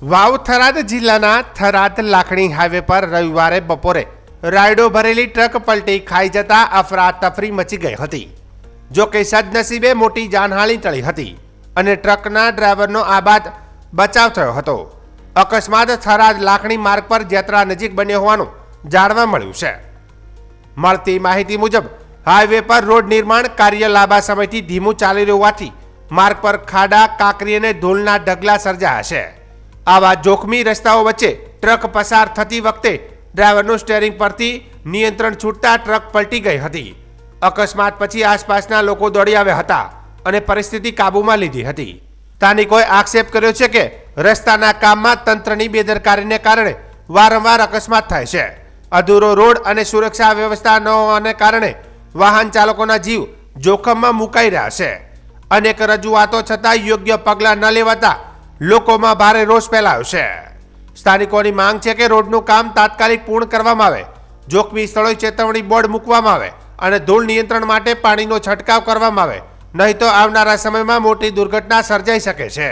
વાવ થરાદ જિલ્લાના થરાદ લાખણી હાઈવે પર રવિવારે બપોરે રાયડો ભરેલી ટ્રક પલટી ખાઈ જતા અફરાતફરી મચી ગઈ હતી। જો કે સદનસીબે મોટી જાનહાનિ ટળી હતી અને ટ્રકના ડ્રાઈવરનો આબાદ બચાવ થયો હતો। અકસ્માત થરાદ લાખણી માર્ગ પર જેતરા નજીક બન્યો હોવાનું જાણવા મળ્યું છે। મળતી માહિતી મુજબ હાઈવે પર રોડ નિર્માણ કાર્ય લાંબા સમયથી ધીમું ચાલી રહ્યું હોવાથી માર્ગ પર ખાડા કાંકરી અને ધૂળના ઢગલા સર્જાયા છે। આવા જોખમી રસ્તાઓ વચ્ચે ટ્રક પસાર થતી વખતે ડ્રાઈવરનું સ્ટીયરિંગ પરથી નિયંત્રણ છૂટતા ટ્રક પલટી ગઈ હતી। અકસ્માત પછી આસપાસના લોકો દોડી આવ્યા હતા અને પરિસ્થિતિ કાબૂમાં લીધી હતી। સ્થાનિકોએ આક્ષેપ કર્યો છે કે રસ્તાના કામમાં તંત્રની બેદરકારીને કારણે વારંવાર અકસ્માત થાય છે। અધૂરો રોડ અને સુરક્ષા વ્યવસ્થા ન હોવાને કારણે વાહન ચાલકોના જીવ જોખમમાં મુકાઈ રહ્યા છે। અનેક રજૂઆતો છતાં યોગ્ય પગલાં ન લેવાતા લોકોમાં ભારે રોષ ફેલાયો છે। સ્થાનિકોની માંગ છે કે રોડનું કામ તાત્કાલિક પૂર્ણ કરવામાં આવે, જોખમી સ્થળોએ ચેતવણી બોર્ડ મૂકવામાં આવે અને ધૂળ નિયંત્રણ માટે પાણીનો છંટકાવ કરવામાં આવે, નહીં તો આવનારા સમયમાં મોટી દુર્ઘટના સર્જાઈ શકે છે।